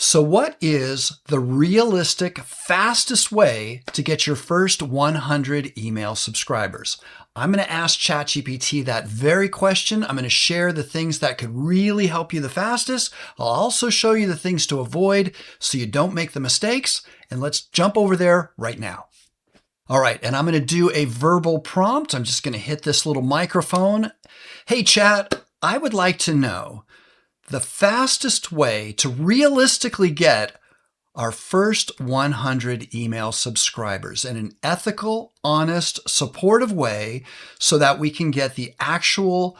So what is the realistic, fastest way to get your first 100 email subscribers? I'm going to ask ChatGPT that very question. I'm going to share the things that could really help you the fastest. I'll also show you the things to avoid so you don't make the mistakes. And let's jump over there right now. All right, and I'm going to do a verbal prompt. I'm just going to hit this little microphone. Hey, Chat, I would like to know the fastest way to realistically get our first 100 email subscribers in an ethical, honest, supportive way so that we can get the actual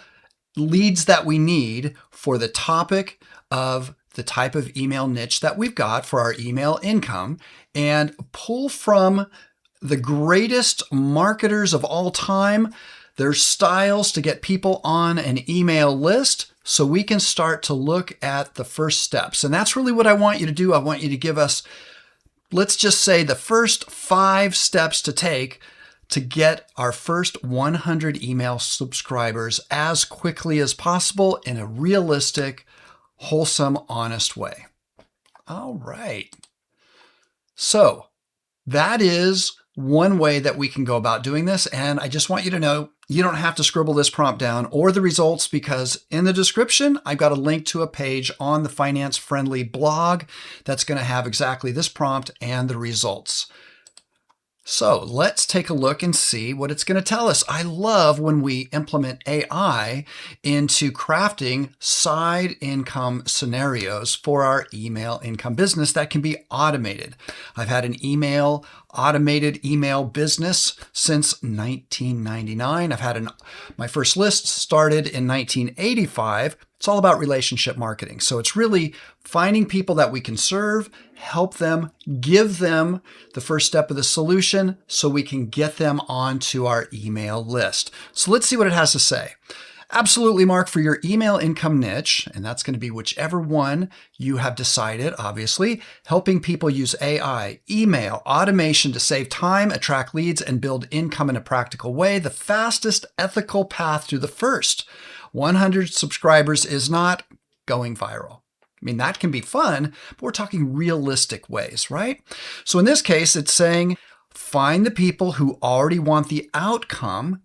leads that we need for the topic of the type of email niche that we've got for our email income, and pull from the greatest marketers of all time, their styles to get people on an email list so we can start to look at the first steps. And that's really what I want you to do. I want you to give us, let's just say, the first 5 steps to take to get our first 100 email subscribers as quickly as possible in a realistic, wholesome, honest way. All right. So that is one way that we can go about doing this. And I just want you to know, you don't have to scribble this prompt down or the results, because in the description, I've got a link to a page on the Finance Friendly blog that's going to have exactly this prompt and the results. So let's take a look and see what it's going to tell us. I love when we implement AI into crafting side income scenarios for our email income business that can be automated. I've had an automated email business since 1999. I've had my first list started in 1985. It's all about relationship marketing. So it's really finding people that we can serve, help them, give them the first step of the solution so we can get them onto our email list. So let's see what it has to say. Absolutely, Mark, for your email income niche, and that's going to be whichever one you have decided, obviously, helping people use AI, email, automation to save time, attract leads, and build income in a practical way. The fastest ethical path to the first 100 subscribers is not going viral. I mean, that can be fun, but we're talking realistic ways, right? So in this case, it's saying, find the people who already want the outcome,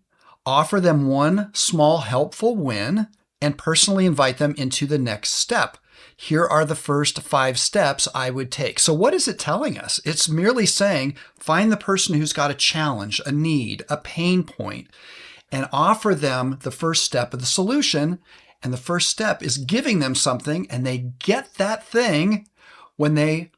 offer them one small helpful win, and personally invite them into the next step. Here are the first 5 steps I would take. So what is it telling us? It's merely saying, find the person who's got a challenge, a need, a pain point, and offer them the first step of the solution. And the first step is giving them something, and they get that thing when they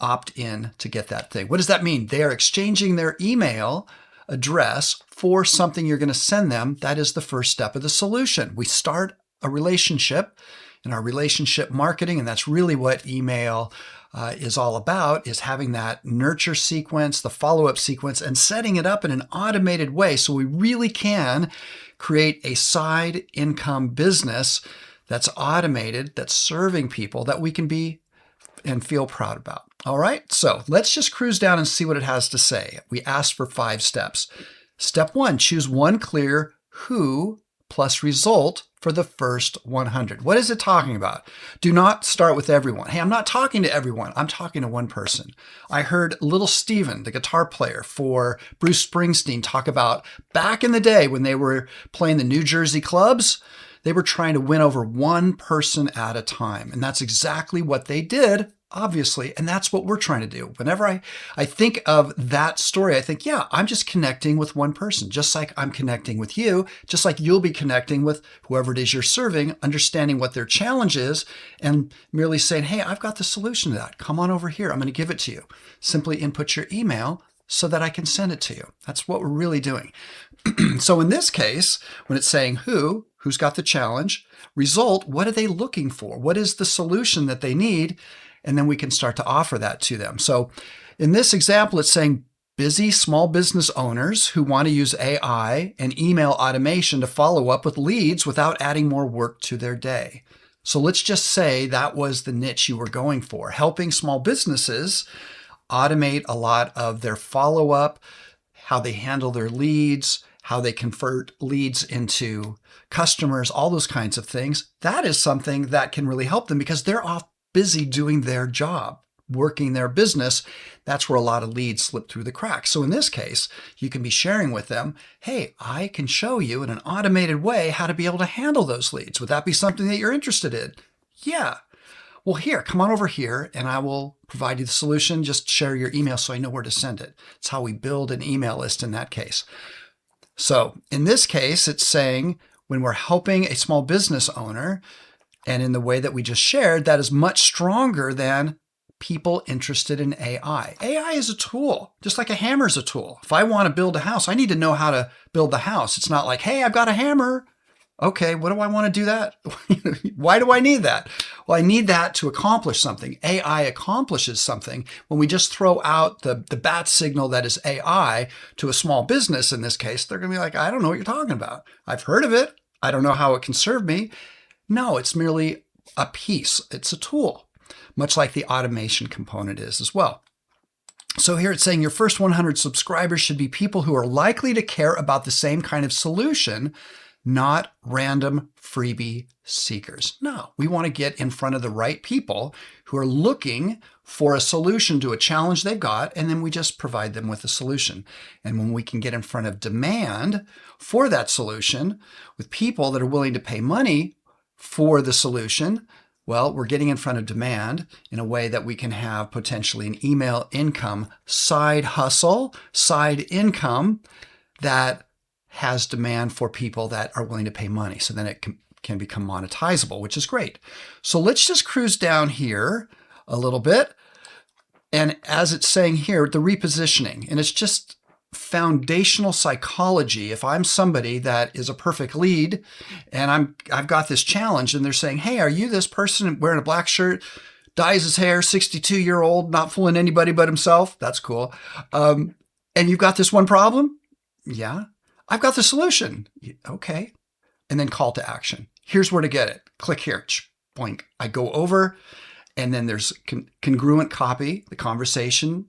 opt in to get that thing. What does that mean? They are exchanging their email address for something you're going to send them. That is the first step of the solution. We start a relationship in our relationship marketing, and that's really what email is all about, is having that nurture sequence, the follow-up sequence, and setting it up in an automated way so we really can create a side income business that's automated, that's serving people, that we can be and feel proud about. All right, so let's just cruise down and see what it has to say. We asked for 5 steps. Step 1, choose one clear who plus result for the first 100. What is it talking about? Do not start with everyone. Hey, I'm not talking to everyone. I'm talking to one person. I heard Little Steven, the guitar player for Bruce Springsteen, talk about back in the day when they were playing the New Jersey clubs, they were trying to win over one person at a time. And that's exactly what they did, obviously. And that's what we're trying to do. Whenever I think of that story, I think, yeah, I'm just connecting with one person, just like I'm connecting with you, just like you'll be connecting with whoever it is you're serving, understanding what their challenge is, and merely saying, hey, I've got the solution to that. Come on over here. I'm going to give it to you. Simply input your email so that I can send it to you. That's what we're really doing. So in this case, when it's saying who's got the challenge, result, what are they looking for? What is the solution that they need? And then we can start to offer that to them. So in this example, it's saying busy small business owners who want to use AI and email automation to follow up with leads without adding more work to their day. So let's just say that was the niche you were going for, helping small businesses automate a lot of their follow-up, how they handle their leads, how they convert leads into customers, all those kinds of things. That is something that can really help them because they're busy doing their job, working their business. That's where a lot of leads slip through the cracks. So in this case, you can be sharing with them, hey, I can show you in an automated way how to be able to handle those leads. Would that be something that you're interested in? Yeah. Well, here, come on over here and I will provide you the solution. Just share your email so I know where to send it. It's how we build an email list in that case. So in this case, it's saying when we're helping a small business owner, and in the way that we just shared, that is much stronger than people interested in AI. AI is a tool, just like a hammer is a tool. If I want to build a house, I need to know how to build the house. It's not like, hey, I've got a hammer. Okay, what do I want to do that? Why do I need that? Well, I need that to accomplish something. AI accomplishes something. When we just throw out the bat signal that is AI to a small business, in this case, they're going to be like, I don't know what you're talking about. I've heard of it. I don't know how it can serve me. No, it's merely a piece. It's a tool, much like the automation component is as well. So here it's saying your first 100 subscribers should be people who are likely to care about the same kind of solution, not random freebie seekers. No, we want to get in front of the right people who are looking for a solution to a challenge they've got, and then we just provide them with a solution. And when we can get in front of demand for that solution with people that are willing to pay money for the solution, well, we're getting in front of demand in a way that we can have potentially an email income side hustle, side income that has demand for people that are willing to pay money. So then it can become monetizable, which is great. So let's just cruise down here a little bit. And as it's saying here, the repositioning, and it's just foundational psychology. If I'm somebody that is a perfect lead and I've got this challenge and they're saying, hey, are you this person wearing a black shirt, dyes his hair, 62-year-old, not fooling anybody but himself? That's cool. And you've got this one problem? Yeah. I've got the solution. Okay. And then call to action. Here's where to get it. Click here. Boink. I go over and then there's congruent copy. The conversation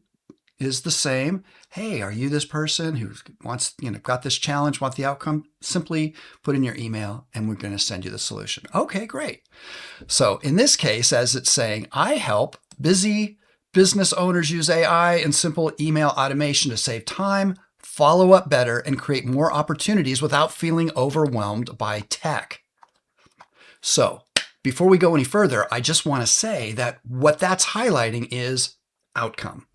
is the same. Hey, are you this person who wants, got this challenge, want the outcome? Simply put in your email and we're going to send you the solution. Okay, great. So in this case, as it's saying, I help busy business owners use AI and simple email automation to save time, follow up better, and create more opportunities without feeling overwhelmed by tech. So before we go any further, I just want to say that what that's highlighting is outcome.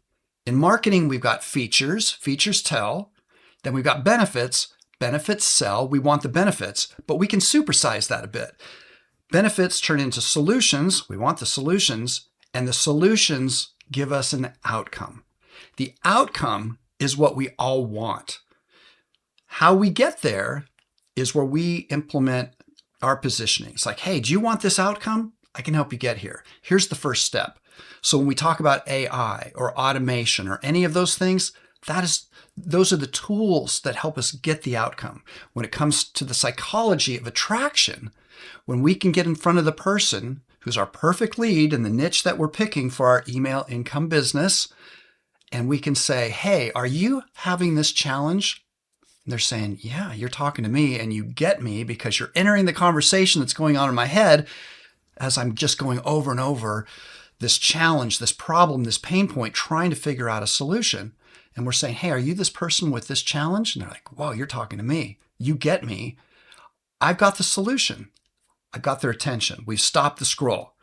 In marketing, we've got features, features tell, then we've got benefits, benefits sell, we want the benefits, but we can supersize that a bit. Benefits turn into solutions, we want the solutions, and the solutions give us an outcome. The outcome is what we all want. How we get there is where we implement our positioning. It's like, hey, do you want this outcome? I can help you get here. Here's the first step. So when we talk about AI or automation or any of those things, those are the tools that help us get the outcome. When it comes to the psychology of attraction, when we can get in front of the person who's our perfect lead in the niche that we're picking for our email income business, and we can say, hey, are you having this challenge? And they're saying, yeah, you're talking to me and you get me because you're entering the conversation that's going on in my head as I'm just going over and over this challenge, this problem, this pain point, trying to figure out a solution. And we're saying, hey, are you this person with this challenge? And they're like, whoa, you're talking to me. You get me. I've got the solution. I've got their attention. We've stopped the scroll.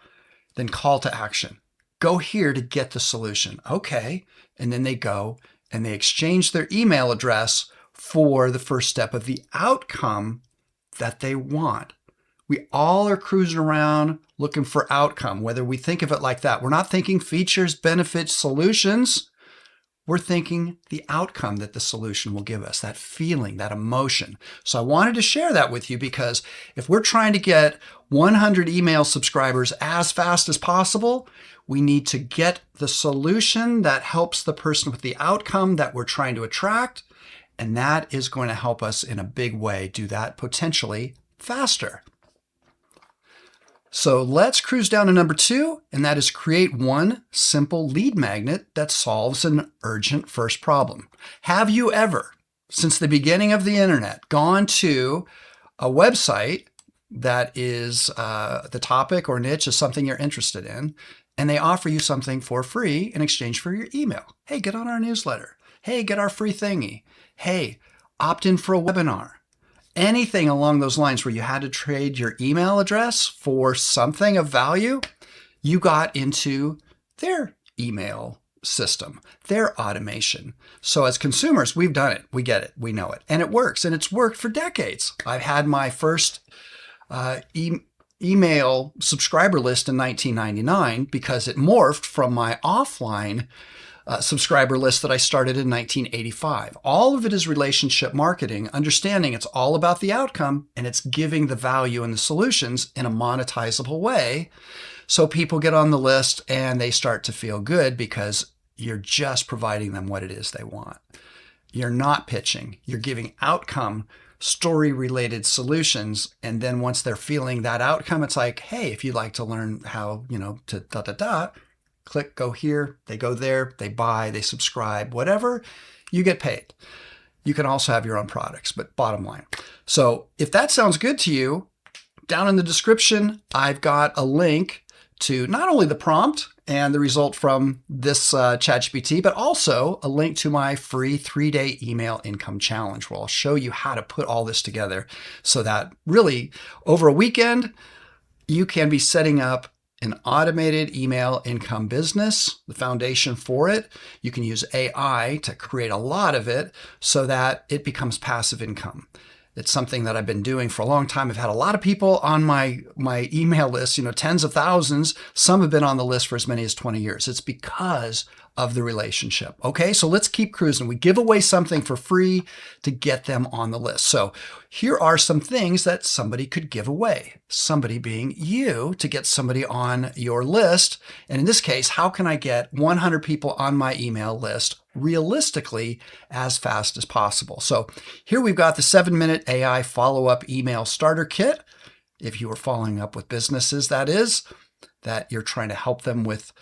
Then call to action. Go here to get the solution. Okay. And then they go and they exchange their email address for the first step of the outcome that they want. We all are cruising around looking for outcome, whether we think of it like that. We're not thinking features, benefits, solutions. We're thinking the outcome that the solution will give us, that feeling, that emotion. So I wanted to share that with you because if we're trying to get 100 email subscribers as fast as possible, we need to get the solution that helps the person with the outcome that we're trying to attract. And that is going to help us in a big way do that potentially faster. So let's cruise down to number 2, and that is create one simple lead magnet that solves an urgent first problem. Have you ever, since the beginning of the internet, gone to a website, that is the topic or niche is something you're interested in, and they offer you something for free in exchange for your email. Hey, get on our newsletter. Hey, get our free thingy. Hey, opt in for a webinar. Anything along those lines where you had to trade your email address for something of value, you got into their email system, their automation. So as consumers, we've done it. We get it. We know it. And it works. And it's worked for decades. I've had my first email subscriber list in 1999 because it morphed from my offline subscriber list that I started in 1985. All of it is relationship marketing, understanding it's all about the outcome and it's giving the value and the solutions in a monetizable way. So people get on the list and they start to feel good because you're just providing them what it is they want. You're not pitching. You're giving outcome, story-related solutions. And then once they're feeling that outcome, it's like, hey, if you'd like to learn how, to click, go here, they go there, they buy, they subscribe, whatever, you get paid. You can also have your own products, but bottom line. So if that sounds good to you, down in the description, I've got a link to not only the prompt and the result from this ChatGPT, but also a link to my free 3-day email income challenge where I'll show you how to put all this together so that really over a weekend, you can be setting up an automated email income business, the foundation for it. You can use AI to create a lot of it so that it becomes passive income. It's something that I've been doing for a long time. I've had a lot of people on my email list, tens of thousands. Some have been on the list for as many as 20 years. It's because of the relationship. Okay, so let's keep cruising. We give away something for free to get them on the list. So here are some things that somebody could give away. Somebody being you to get somebody on your list. And in this case, how can I get 100 people on my email list realistically as fast as possible? So here we've got the 7-minute AI follow-up email starter kit. If you are following up with businesses, that you're trying to help them with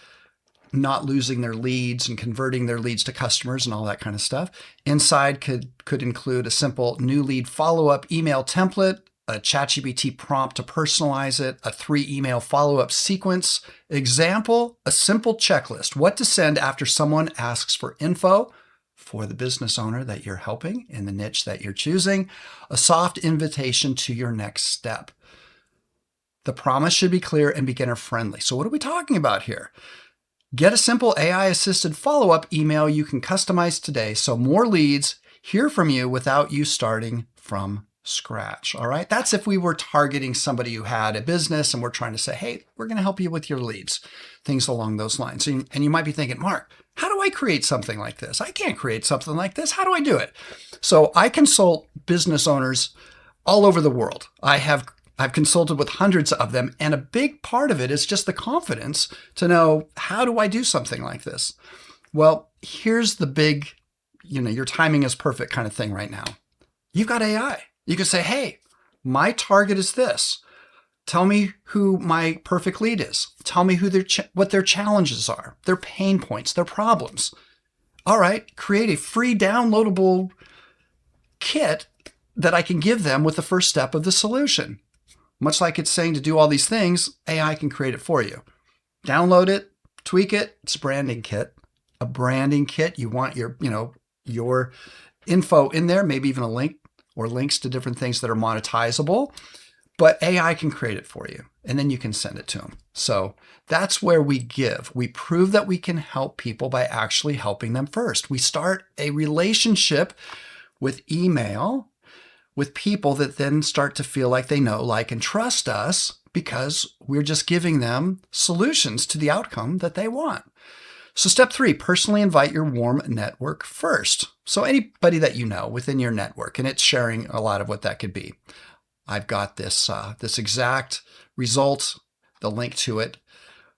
not losing their leads and converting their leads to customers and all that kind of stuff. Inside could include a simple new lead follow-up email template, a ChatGPT prompt to personalize it, a 3-email follow-up sequence example, a simple checklist, what to send after someone asks for info for the business owner that you're helping in the niche that you're choosing, a soft invitation to your next step. The promise should be clear and beginner friendly. So what are we talking about here? Get a simple AI-assisted follow-up email you can customize today so more leads hear from you without you starting from scratch. All right. That's if we were targeting somebody who had a business and we're trying to say, hey, we're going to help you with your leads, things along those lines. And you might be thinking, Mark, how do I create something like this? I can't create something like this. How do I do it? So I consult business owners all over the world. I've consulted with hundreds of them, and a big part of it is just the confidence to know, how do I do something like this? Well, here's the big, your timing is perfect kind of thing right now. You've got AI. You can say, hey, my target is this. Tell me who my perfect lead is. Tell me what their challenges are, their pain points, their problems. All right, create a free downloadable kit that I can give them with the first step of the solution. Much like it's saying to do all these things, AI can create it for you. Download it, tweak it. It's a branding kit. A branding kit. You want your info in there, maybe even a link or links to different things that are monetizable. But AI can create it for you, and then you can send it to them. So that's where we give. We prove that we can help people by actually helping them first. We start a relationship with email with people that then start to feel like they know, like, and trust us because we're just giving them solutions to the outcome that they want. So step 3, personally invite your warm network first. So anybody that you know within your network, and it's sharing a lot of what that could be. I've got this exact result, the link to it.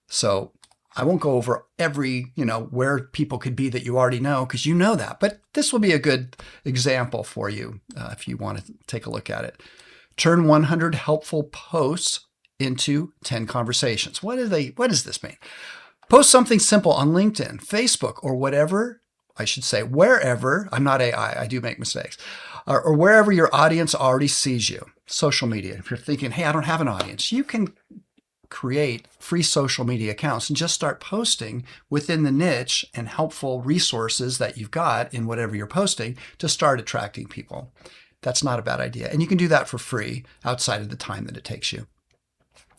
So I won't go over every, where people could be that you already know, because you know that. But this will be a good example for you if you want to take a look at it. Turn 100 helpful posts into 10 conversations. What does this mean? Post something simple on LinkedIn, Facebook, or wherever, I'm not AI, I do make mistakes. or wherever your audience already sees you. Social media. If you're thinking, hey, I don't have an audience, you can create free social media accounts and just start posting within the niche and helpful resources that you've got in whatever you're posting to start attracting people. That's not a bad idea. And you can do that for free outside of the time that it takes you.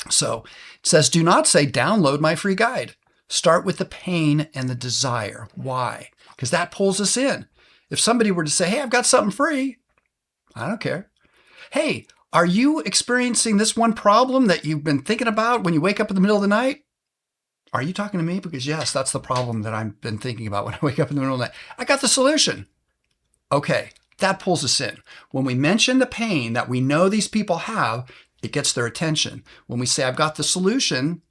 So it says, do not say download my free guide. Start with the pain and the desire. Why? Because that pulls us in. If somebody were to say, hey, I've got something free, I don't care. Hey, are you experiencing this one problem that you've been thinking about when you wake up in the middle of the night? Are you talking to me? Because yes, that's the problem that I've been thinking about when I wake up in the middle of the night. I got the solution. Okay, that pulls us in. When we mention the pain that we know these people have, it gets their attention. When we say, I've got the solution,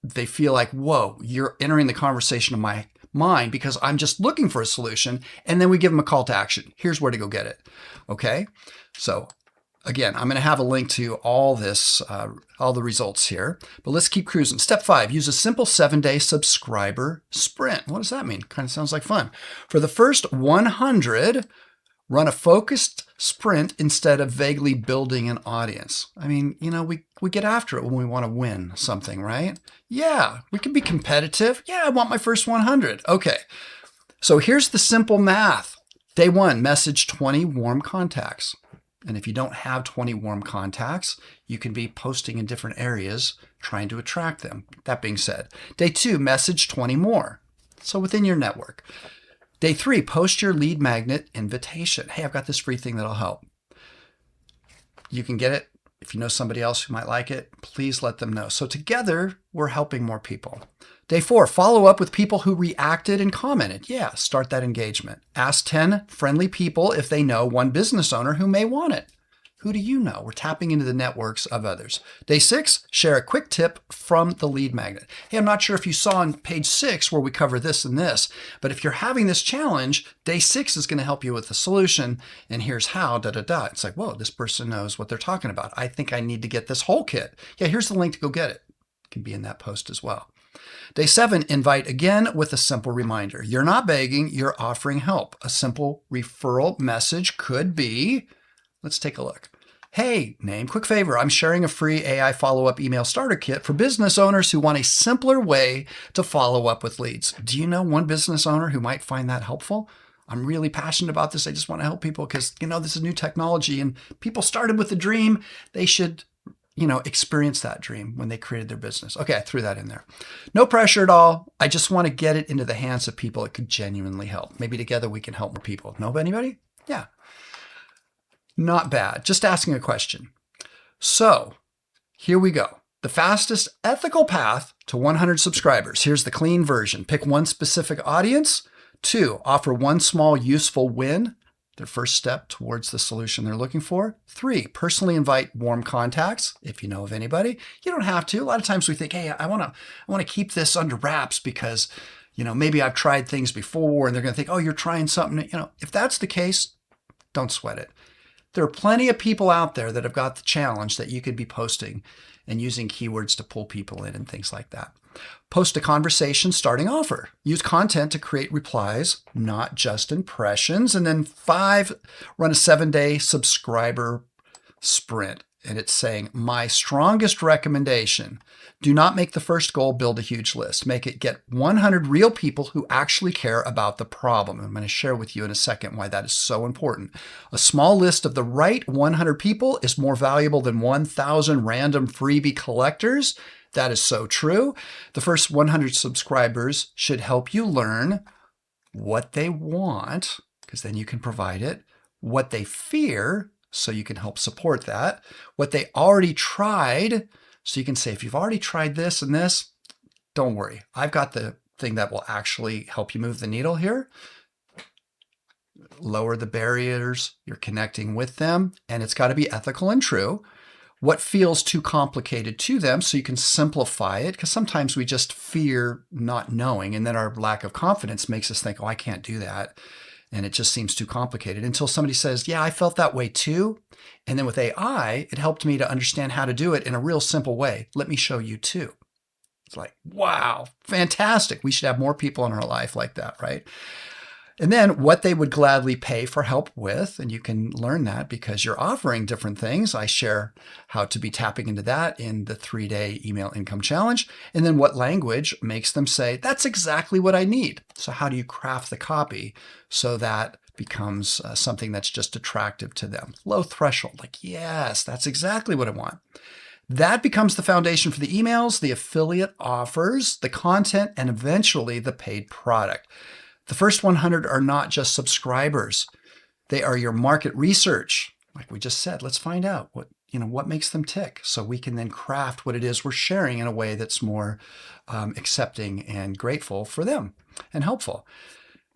they feel like, whoa, you're entering the conversation of my mind because I'm just looking for a solution. And then we give them a call to action. Here's where to go get it. Okay, so again, I'm going to have a link to all this, all the results here, but let's keep cruising. Step 5, use a simple 7-day subscriber sprint. What does that mean? Kind of sounds like fun. For the first 100, run a focused sprint instead of vaguely building an audience. I mean, you know, we get after it when we want to win something, right? Yeah, we can be competitive. Yeah, I want my first 100. Okay, so here's the simple math. Day 1, message 20 warm contacts. And if you don't have 20 warm contacts, you can be posting in different areas trying to attract them. That being said, day 2, message 20 more. So within your network. Day 3, post your lead magnet invitation. Hey, I've got this free thing that'll help. You can get it. If you know somebody else who might like it, please let them know. So together, we're helping more people. Day 4, follow up with people who reacted and commented. Yeah, start that engagement. Ask 10 friendly people if they know one business owner who may want it. Who do you know? We're tapping into the networks of others. Day 6, share a quick tip from the lead magnet. Hey, I'm not sure if you saw on page 6 where we cover this and this, but if you're having this challenge, day 6 is going to help you with the solution. And here's how, It's like, whoa, this person knows what they're talking about. I think I need to get this whole kit. Yeah, here's the link to go get it. It can be in that post as well. Day 7, invite again with a simple reminder. You're not begging, you're offering help. A simple referral message could be, let's take a look. Hey, name, quick favor. I'm sharing a free AI follow-up email starter kit for business owners who want a simpler way to follow up with leads. Do you know one business owner who might find that helpful? I'm really passionate about this. I just want to help people because, you know, this is new technology and people started with a dream. They should, you know, experience that dream when they created their business. Okay, I threw that in there. No pressure at all. I just want to get it into the hands of people it could genuinely help. Maybe together we can help more people. Know anybody? Yeah. Not bad. Just asking a question. So here we go. The fastest ethical path to 100 subscribers. Here's the clean version. Pick one specific audience. 2, offer one small useful win, their first step towards the solution they're looking for. 3, personally invite warm contacts if you know of anybody. You don't have to. A lot of times we think, hey, I want to keep this under wraps because, you know, maybe I've tried things before and they're going to think, oh, you're trying something. You know, if that's the case, don't sweat it. There are plenty of people out there that have got the challenge that you could be posting and using keywords to pull people in and things like that. Post a conversation starting offer. Use content to create replies, not just impressions. And then 5, run a 7-day subscriber sprint. And it's saying, my strongest recommendation, do not make the first goal build a huge list. Make it get 100 real people who actually care about the problem. I'm going to share with you in a second why that is so important. A small list of the right 100 people is more valuable than 1,000 random freebie collectors. That is so true. The first 100 subscribers should help you learn what they want, because then you can provide it, what they fear, so you can help support that, what they already tried, so you can say, if you've already tried this and this, don't worry. I've got the thing that will actually help you move the needle here. Lower the barriers, you're connecting with them, and it's got to be ethical and true. What feels too complicated to them, so you can simplify it, because sometimes we just fear not knowing, and then our lack of confidence makes us think, oh, I can't do that. And it just seems too complicated until somebody says, yeah, I felt that way too. And then with AI, it helped me to understand how to do it in a real simple way. Let me show you too. It's like, wow, fantastic. We should have more people in our life like that, right? And then what they would gladly pay for help with, and you can learn that because you're offering different things. I share how to be tapping into that in the 3-day email income challenge. And then what language makes them say, that's exactly what I need. So how do you craft the copy so that becomes something that's just attractive to them? Low threshold, like, yes, that's exactly what I want. That becomes the foundation for the emails, the affiliate offers, the content, and eventually the paid product. The first 100 are not just subscribers. They are your market research. Like we just said, let's find out what makes them tick so we can then craft what it is we're sharing in a way that's more accepting and grateful for them and helpful.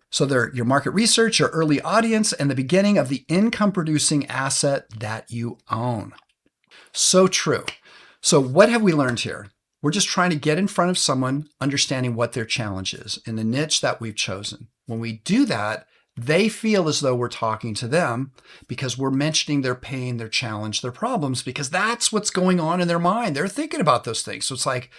So they're your market research, your early audience, and the beginning of the income producing asset that you own. So true. So what have we learned here? We're just trying to get in front of someone, understanding what their challenge is in the niche that we've chosen. When we do that, they feel as though we're talking to them because we're mentioning their pain, their challenge, their problems, because that's what's going on in their mind. They're thinking about those things. So it's like,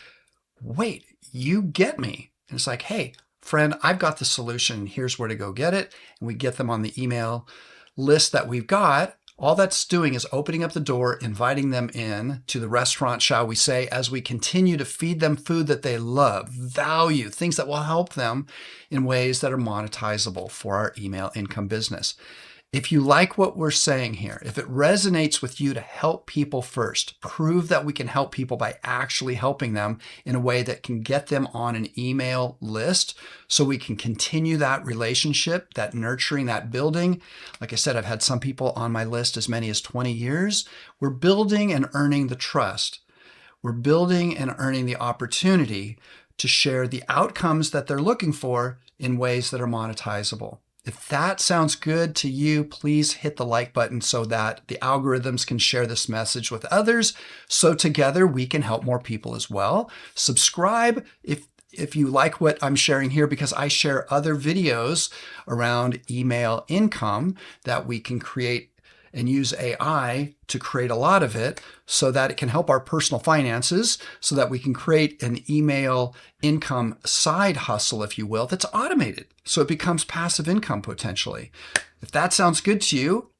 wait, you get me. And it's like, hey, friend, I've got the solution. Here's where to go get it. And we get them on the email list that we've got. All that's doing is opening up the door, inviting them in to the restaurant, shall we say, as we continue to feed them food that they love, value, things that will help them in ways that are monetizable for our email income business. If you like what we're saying here, if it resonates with you to help people first, prove that we can help people by actually helping them in a way that can get them on an email list so we can continue that relationship, that nurturing, that building. Like I said, I've had some people on my list as many as 20 years. We're building and earning the trust. We're building and earning the opportunity to share the outcomes that they're looking for in ways that are monetizable. If that sounds good to you, please hit the like button so that the algorithms can share this message with others. So together we can help more people as well. Subscribe if you like what I'm sharing here, because I share other videos around email income that we can create and use AI to create a lot of it so that it can help our personal finances, so that we can create an email income side hustle, if you will, that's automated. So it becomes passive income potentially. If that sounds good to you,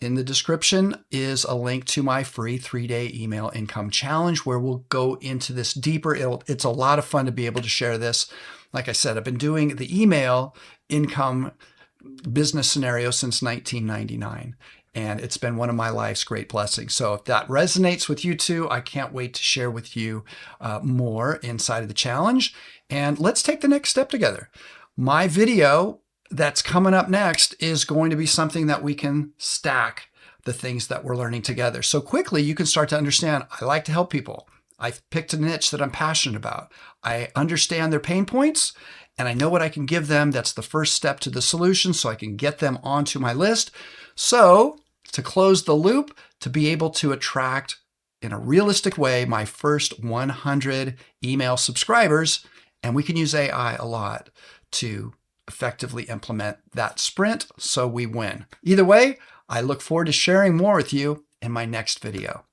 in the description is a link to my free 3-day email income challenge where we'll go into this deeper. It's a lot of fun to be able to share this. Like I said, I've been doing the email income business scenario since 1999. And it's been one of my life's great blessings. So if that resonates with you too, I can't wait to share with you more inside of the challenge. And let's take the next step together. My video that's coming up next is going to be something that we can stack the things that we're learning together. So quickly, you can start to understand, I like to help people. I've picked a niche that I'm passionate about. I understand their pain points, and I know what I can give them. That's the first step to the solution, so I can get them onto my list. So to close the loop, to be able to attract in a realistic way my first 100 email subscribers, and we can use AI a lot to effectively implement that sprint so we win. Either way, I look forward to sharing more with you in my next video.